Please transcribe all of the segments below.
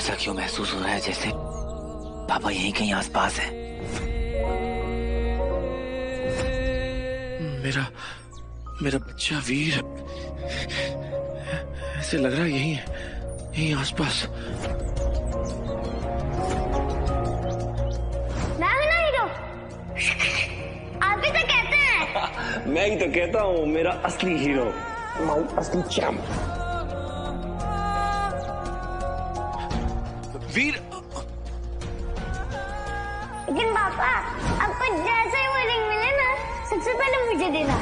ऐसा क्यों महसूस हो रहा है जैसे पापा यहीं कहीं आसपास है? मेरा बच्चा वीर, ऐसे लग रहा है यहीं आसपास। आप भी तो कहते हैं। मैं ही तो कहता हूँ, मेरा असली हीरो, असली चैंप। वीर। लेकिन पापा, आपको जैसे ही वो रिंग मिले ना, सबसे पहले मुझे देना।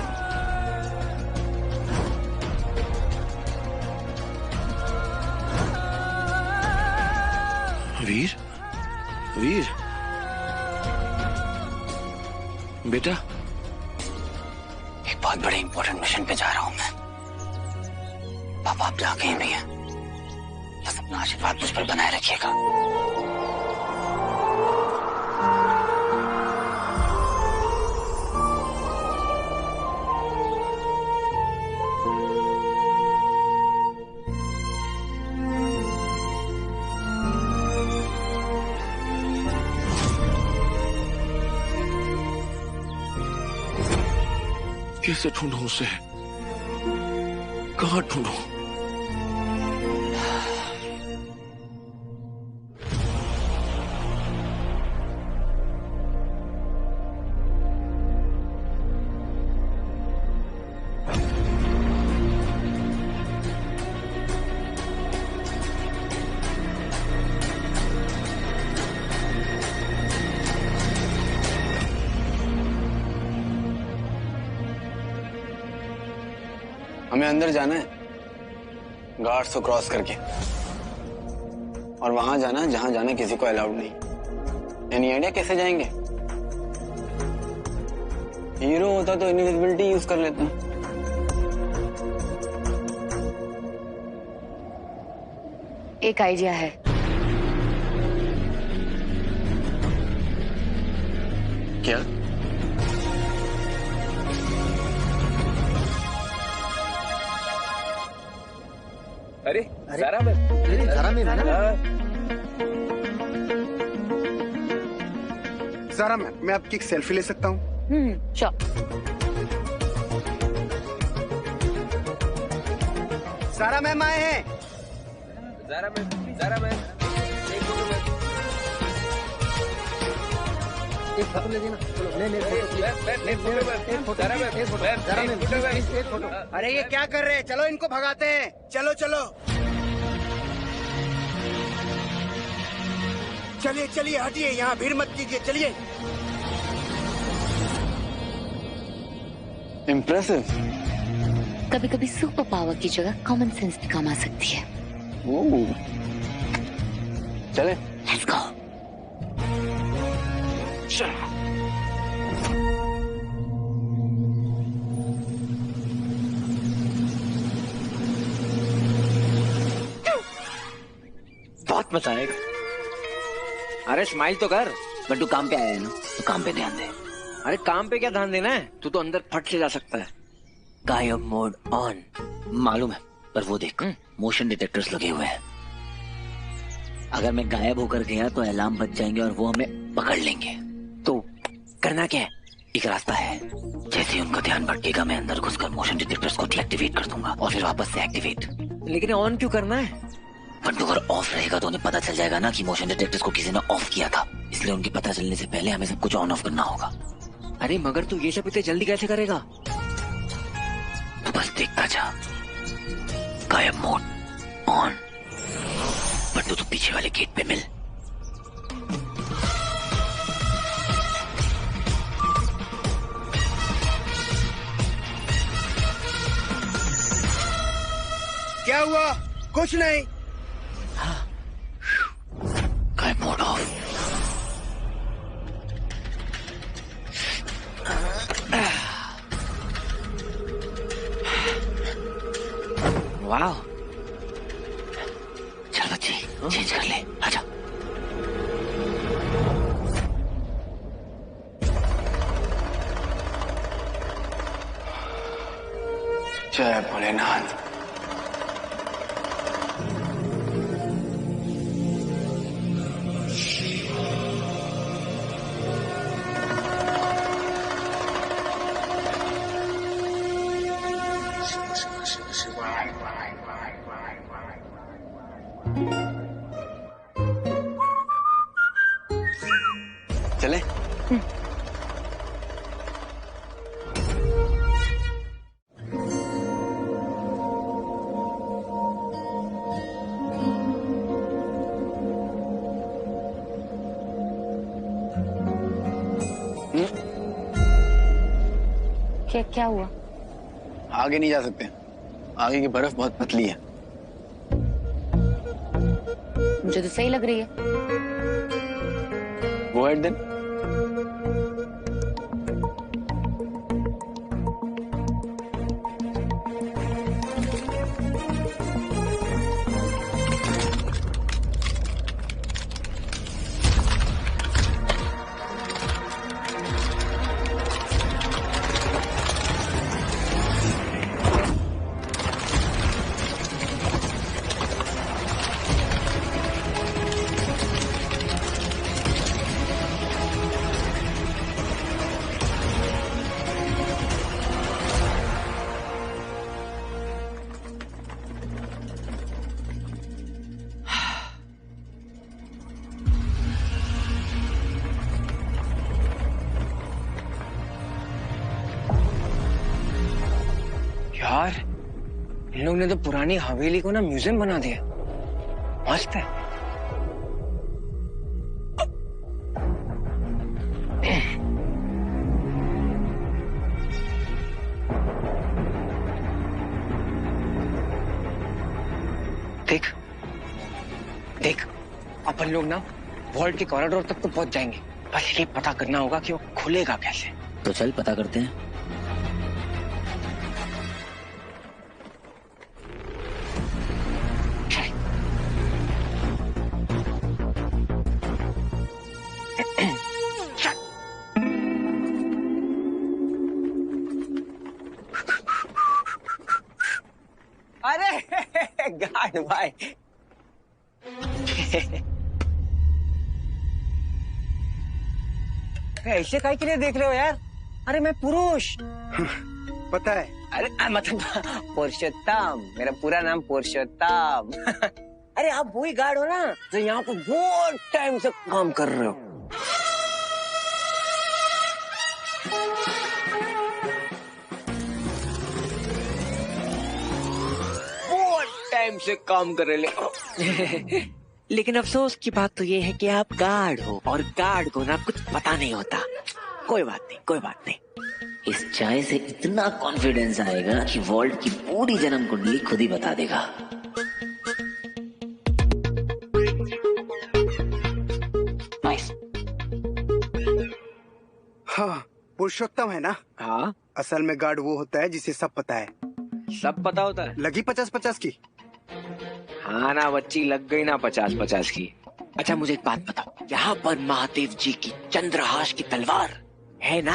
वीर, बेटा, एक बहुत बड़े इंपॉर्टेंट मिशन पे जा रहा हूँ मैं। पापा आप जहाँ कहीं भी हैं, बस अपना आशीर्वाद मुझ पर बनाए रखिएगा। कैसे ढूंढूं उसे? कहाँ ढूंढूं? हमें अंदर जाना है, गार्ड्स को क्रॉस करके, और वहां जाना जहां जाना किसी को अलाउड नहीं। एनी आइडिया कैसे जाएंगे? हीरो होता तो इनविजिबिलिटी यूज कर लेता। एक आइडिया है। क्या? अरे ज़ारा मैम ज़ारा मैम, मैं आपकी एक सेल्फी ले सकता हूँ? श्योर। ज़ारा मैम आए हैं। ज़ारा मैम एक फोटो ले देना। चलो ले एक फोटो। अरे ये क्या कर रहे हैं? चलो इनको भगाते हैं। चलो चलिए हटिए, यहाँ भीड़ मत कीजिए, चलिए। इम्प्रेसिव। कभी कभी सुपर पावर की जगह कॉमन सेंस भी काम आ सकती है। चले। Let's go. बहुत मजा आएगा। अरे स्माइल तो कर। बंटू काम पे आया है ना, तो काम पे ध्यान दे। अरे काम पे क्या ध्यान देना है, तू तो अंदर फट से जा सकता है। गायब मोड ऑन। मालूम है, पर वो देख, मोशन डिटेक्टर्स लगे हुए हैं। अगर मैं गायब होकर गया तो अलार्म बज जाएंगे और वो हमें पकड़ लेंगे। तो करना क्या है? एक रास्ता है, जैसे ही उनका ध्यान भटकेगा मैं अंदर घुसकर मोशन डिटेक्टर्स को डीएक्टिवेट कर दूंगा और फिर वापस से एक्टिवेट। लेकिन ऑन क्यों करना है? बंटू अगर ऑफ रहेगा तो उन्हें पता चल जाएगा ना कि मोशन डिटेक्टर्स को किसी ने ऑफ किया था, इसलिए उनके पता चलने से पहले हमें सब कुछ ऑन ऑफ करना होगा। अरे मगर तू ये सब इतने जल्दी कैसे करेगा? तो बस देखता जा। गायब मोड ऑन। बंटू तो पीछे वाले गेट पे मिल। क्या हुआ? कुछ नहीं। गायब मोड ऑफ। वाह। चल बच्ची, चेंज कर ले, आजा। जय भोलेनाथ। चले? क्या हुआ? आगे नहीं जा सकते, आगे की बर्फ बहुत पतली है। मुझे तो सही लग रही है। Go ahead then. यार, इन लोग ने तो पुरानी हवेली को ना म्यूजियम बना दिया। मस्त है। देख देख, अपन लोग ना वॉल्ट के कॉरिडोर तक तो पहुंच जाएंगे, बस ये पता करना होगा कि वो खुलेगा कैसे। तो चल पता करते हैं। अरे गार्ड भाई, ऐसे काय के लिए देख रहे हो यार? अरे मैं पुरुष। पता है। अरे मतलब पुरुषोत्तम, मेरा पूरा नाम पुरुषोत्तम। अरे आप वही गार्ड हो ना जो यहाँ पर बहुत टाइम से काम कर रहे हो। टाइम से काम कर रहे लेकिन अफसोस की बात तो ये है कि आप गार्ड हो और गार्ड को ना कुछ पता नहीं होता। कोई बात नहीं, कोई बात नहीं। इस चाय से इतना कॉन्फिडेंस आएगा कि वॉल्ट की पूरी जन्म कुंडली खुद ही बता देगा। नाइस। हाँ, पुरुषोत्तम है ना? हाँ, असल में गार्ड वो होता है जिसे सब पता है। सब पता होता है। लगी 50-50 की। हाँ ना बच्ची, लग गई ना 50-50 की। अच्छा मुझे एक बात बताओ, यहाँ पर महादेव जी की चंद्रहास की तलवार है ना?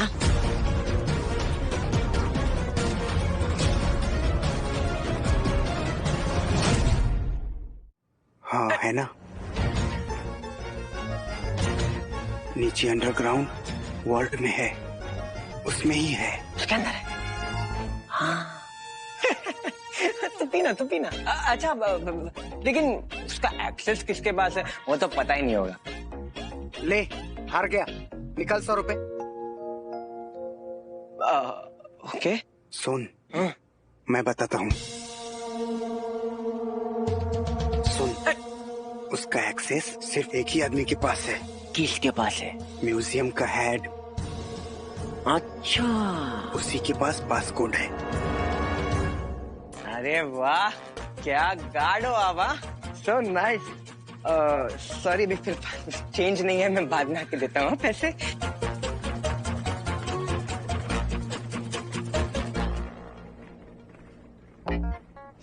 हाँ है ना। नीचे अंडरग्राउंड वर्ल्ड में है, उसमें ही है। उसके अंदर है। हाँ। तो पीना। अच्छा लेकिन उसका एक्सेस किसके पास है वो तो पता ही नहीं होगा। ले, हार गया, निकाल 100 रुपए। ओके। सुन, मैं बताता हूँ। सुन, उसका एक्सेस सिर्फ एक ही आदमी के पास है। किसके पास है? म्यूजियम का हेड। अच्छा, उसी के पास पासकोड है। अरे वाह, क्या गार्ड हो आप। So nice. सॉरी अभी फिर चेंज नहीं है, मैं बाद में आके देता हूँ पैसे।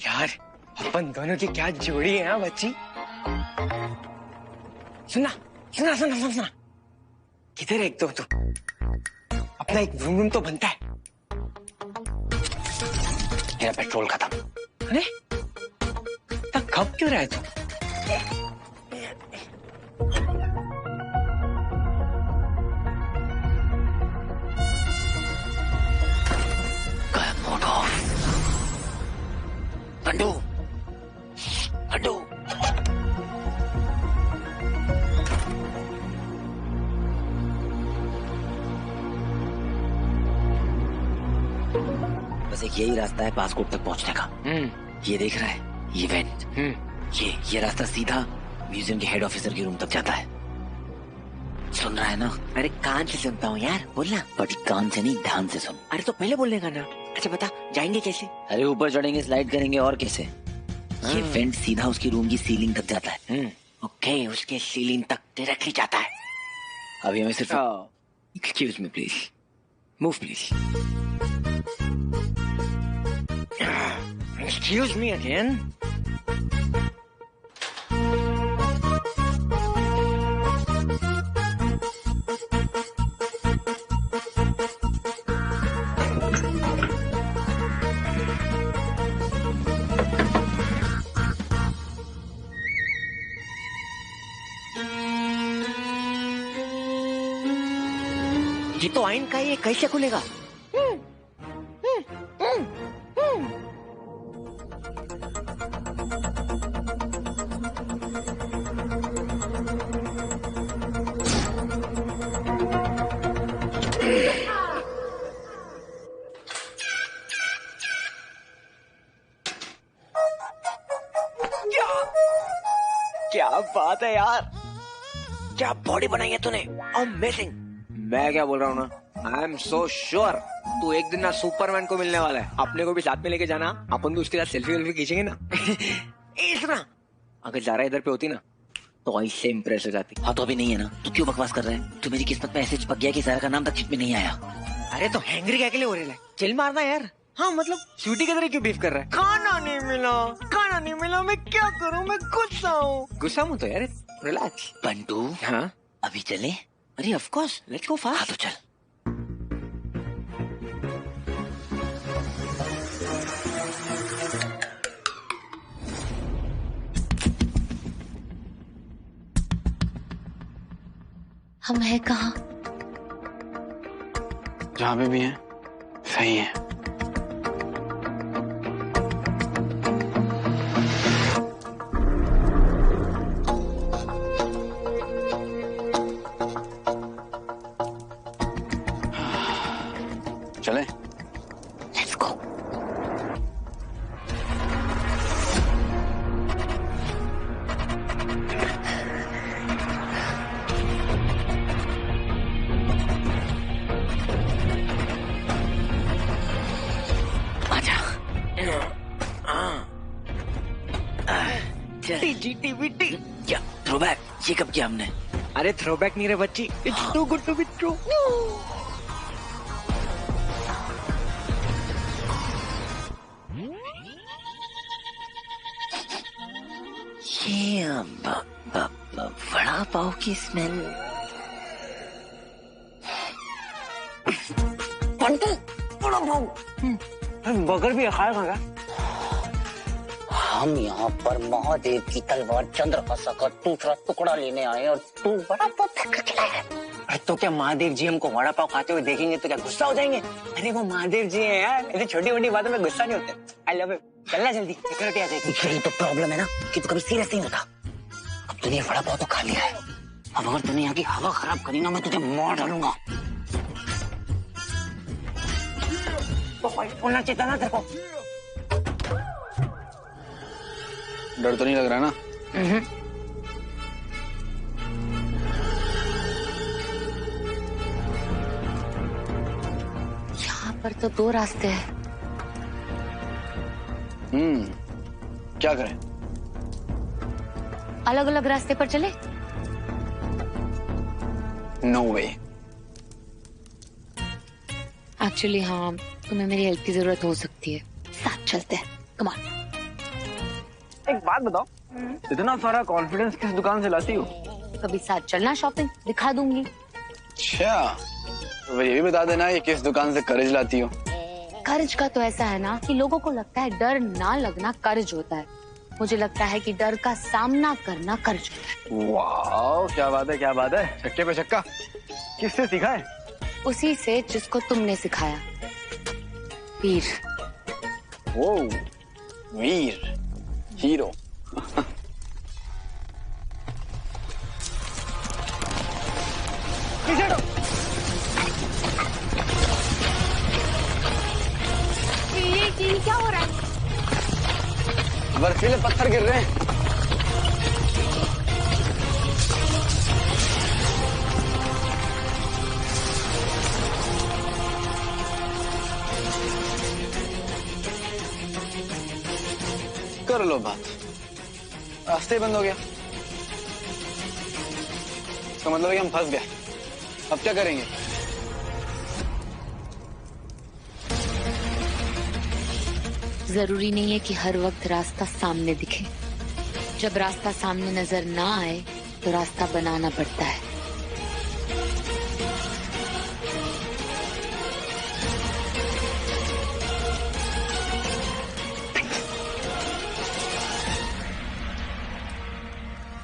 यार अपन दोनों की क्या जोड़ी है बच्ची। सुना सुना सुना सुना, किधर है एक तो अपना एक रूम तो बनता है। मेरा पेट्रोल खत्म। अरे तब खप क्यों रहा है तू? पंडू, पंडू। बस एक यही रास्ता है पासपोर्ट तक पहुंचने का। ये देख रहा है ये वेंट, ये रास्ता सीधा म्यूजियम के हेड ऑफिसर के रूम तक जाता है। सुन रहा है ना? अरे कान से सुनता हूँ यार, बोलना। बड़ी कान से नहीं, ध्यान से सुन। अरे तो पहले बोलने का ना। अच्छा बता, जाएंगे कैसे? अरे ऊपर चढ़ेंगे, स्लाइड करेंगे, और कैसे? ये वेंट सीधा उसकी रूम की सीलिंग तक जाता है। ओके, उसके सीलिंग तक डायरेक्टली जाता है। अभी हमें सिर्फ excuse me please, move please. Excuse me again. ये तो आइन का, ये कैसे खुलेगा? क्या बात है यार, क्या बॉडी बनाई है तूने, अमेजिंग। मैं क्या बोल रहा हूँ ना, आई एम सो श्योर तू एक दिन ना सुपरमैन को मिलने वाला है। अपने को भी साथ में लेके जाना, अपन भी उसके साथ सेल्फी वेल्फी खींचेंगे ना। सुना, अगर जारा इधर पे होती ना तो ऐसे इम्प्रेस हो जाती। हाँ तो अभी नहीं है ना, तू क्यों बकवास कर रहा है? तू मेरी किस्मत में ऐसे चिपक गया कि सारा का नाम तक चिट में नहीं आया। अरे तो हैंगरी क्या के लिए हो रहा है, चिल मारना यार। हाँ मतलब स्वीटी की तरह क्यों बीफ कर रहा है? खाना नहीं मिला, खाना नहीं मिला, मैं क्या करूँ, मैं गुस्सा हूँ। गुस्सा हूँ तो यार रिलैक्स। बंटू, हाँ अभी चले? अरे of course, let's go fast. हाँ तो चल। हम है कहाँ? जहाँ पे भी हैं सही है। चले? Let's go. आजा। टीवीटी क्या थ्रोबैक? ये कब किया हमने? अरे थ्रोबैक नहीं रे बच्ची, it's too good to be true. ये वड़ा पाव की स्मेल। पंटू, बड़ा भाव। बर्गर भी खाएगा क्या? हम यहाँ पर महादेव की तलवार चंद्रहासा का दूसरा टुकड़ा लेने आए और तू वड़ा पाव फेंक कर चला गया। अरे तो क्या महादेव जी हमको वड़ा पाव खाते हुए देखेंगे तो क्या गुस्सा हो जाएंगे? अरे वो महादेव जी हैं यार, ऐसी छोटी मोटी बातों में गुस्सा नहीं होते। I love you. चलना जल्दी, सिक्योरिटी आ जाएगी। यही तो प्रॉब्लम है ना कि तू कभी सीरियस नहीं होता। अब तूने वड़ा पाव तो खा लिया है, अब अगर तूने यहाँ की हवा खराब करी ना, मैं तुझे मार डालूंगा। बोलना चाहिए था ना तेरे को। डर तो नहीं लग रहा ना? यहाँ पर तो दो रास्ते हैं। क्या करें? अलग अलग रास्ते पर चले? नो वे। एक्चुअली हाँ, तुम्हें मेरी हेल्प की जरूरत हो सकती है। साथ चलते हैं, कम ऑन। एक बात बताओ, इतना सारा कॉन्फिडेंस किस दुकान से लाती हो? कभी साथ चलना, शॉपिंग दिखा दूंगी। अच्छा, तो ये भी बता देना कि किस दुकान से करेज लाती हो। कर्ज का तो ऐसा है ना कि लोगों को लगता है डर ना लगना कर्ज होता है। मुझे लगता है कि डर का सामना करना कर्ज होता है। वाह, क्या बात है, क्या बात है। छक्के पे छक्का। किससे सीखा है? उसी से जिसको तुमने सिखाया, वीर। वो वीर, हीरो। ये क्या हो रहा है? बर्फीले पत्थर गिर रहे हैं। कर लो बात, रास्ते बंद हो गया। इसका मतलब है कि हम फंस गए। अब क्या करेंगे? जरूरी नहीं है कि हर वक्त रास्ता सामने दिखे। जब रास्ता सामने नजर ना आए तो रास्ता बनाना पड़ता है।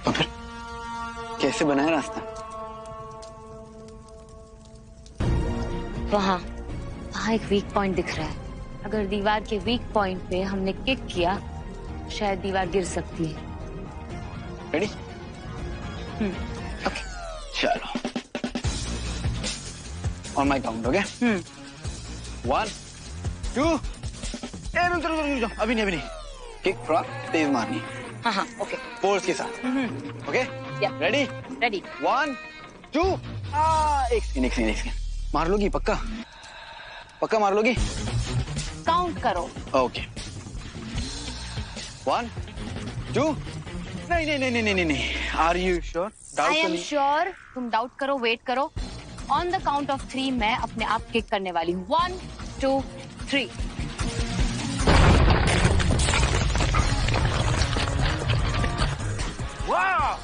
तो फिर कैसे बनाए रास्ता? वहाँ एक वीक पॉइंट दिख रहा है। अगर दीवार के वीक पॉइंट पे हमने किक किया, शायद दीवार गिर सकती है। रेडी? ओके। चलो, ऑन माय काउंट, ओके? 1 2। रुक जाओ, अभी नहीं। किक थोड़ा तेज मारनी। हाँ, ओके। फोर्स के साथ, ओके? रेडी? रेडी। 1 2। एक सेकंड। मार लोगी पक्का मार लोगी? काउंट करो। ओके। 1 2। नहीं। Are you sure? I am sure. तुम डाउट करो, वेट करो। ऑन द काउंट ऑफ 3 मैं अपने आप किक करने वाली हूँ। 1 2 3। वाह!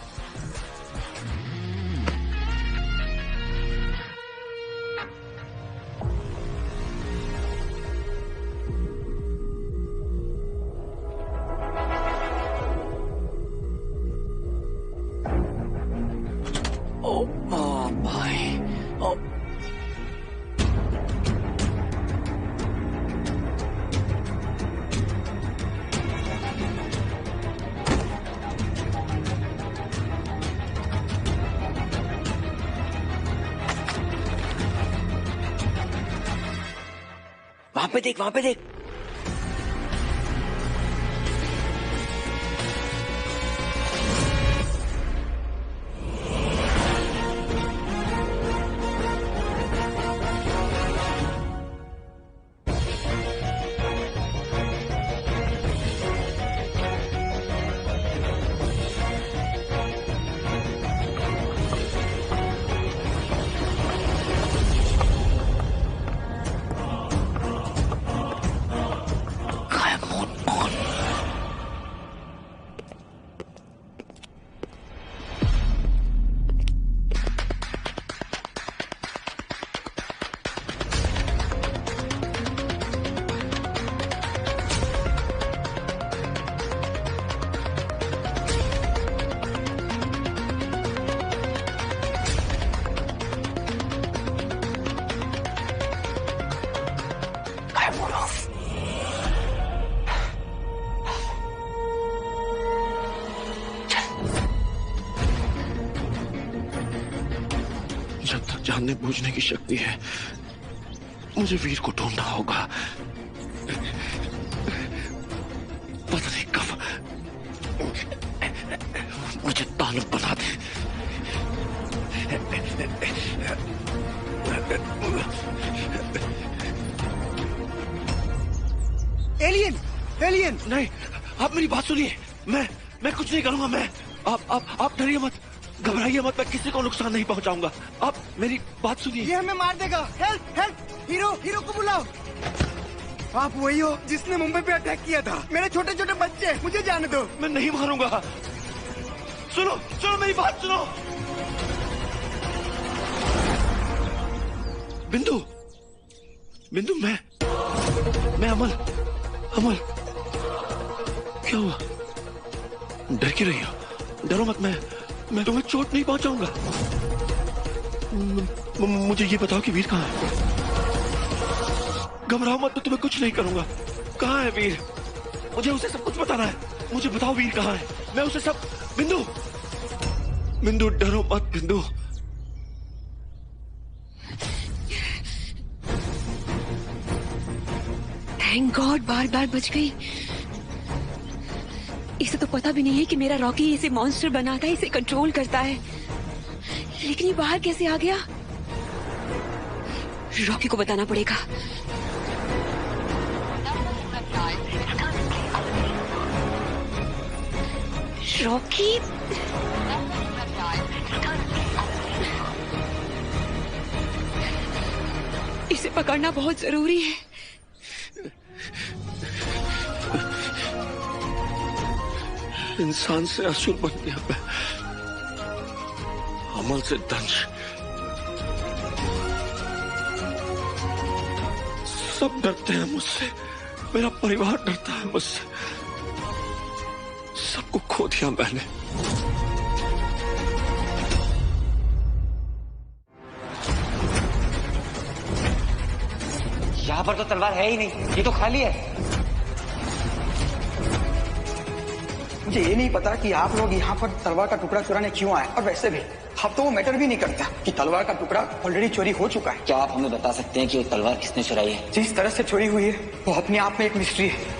वहां पे देख। जब तक जानने बूझने की शक्ति है, मुझे वीर को ढूंढना होगा। पता नहीं कब मुझे दानव बना दे। एलियन नहीं, आप मेरी बात सुनिए। मैं कुछ नहीं करूंगा। आप डरिए मत, घबराइए मत। मैं किसी को नुकसान नहीं पहुंचाऊंगा। आप मेरी बात सुनिए। ये हमें मार देगा। हेल्प! हीरो को बुलाओ। आप वही हो जिसने मुंबई पे अटैक किया था। मेरे छोटे छोटे बच्चे, मुझे जाने दो। मैं नहीं मारूंगा। सुनो मेरी बात सुनो। बिंदु, मैं अमल, क्या हुआ? डर क्यों रही हो? डरो मत। मैं तुम्हें चोट नहीं पहुंचाऊंगा। मुझे ये बताओ कि वीर कहाँ है? घबराओ मत, तो तुम्हें कुछ नहीं करूंगा। कहाँ है वीर? मुझे उसे सब कुछ बताना है। मुझे बताओ वीर कहाँ है, मैं उसे सब। बिंदु, बिंदु डरो मत बिंदु। थैंक गॉड बार बार बच गई। इसे तो पता भी नहीं है कि मेरा रॉकी इसे मॉन्स्टर बनाता है, इसे कंट्रोल करता है। लेकिन ये बाहर कैसे आ गया? रॉकी को बताना पड़ेगा। रॉकी, इसे पकड़ना बहुत जरूरी है। इंसान से असुर बन गया मैं, अमल से दंश। सब डरते हैं मुझसे, मेरा परिवार डरता है मुझसे। सबको खो दिया मैंने। यहाँ पर तो तलवार है ही नहीं, ये तो खाली है। मुझे ये नहीं पता कि आप लोग यहाँ पर तलवार का टुकड़ा चुराने क्यों आए, और वैसे भी अब तो वो मैटर भी नहीं करता कि तलवार का टुकड़ा ऑलरेडी चोरी हो चुका है। क्या आप हमें बता सकते हैं कि वो तलवार किसने चुराई है? जिस तरह से चोरी हुई है वो अपने आप में एक मिस्ट्री है।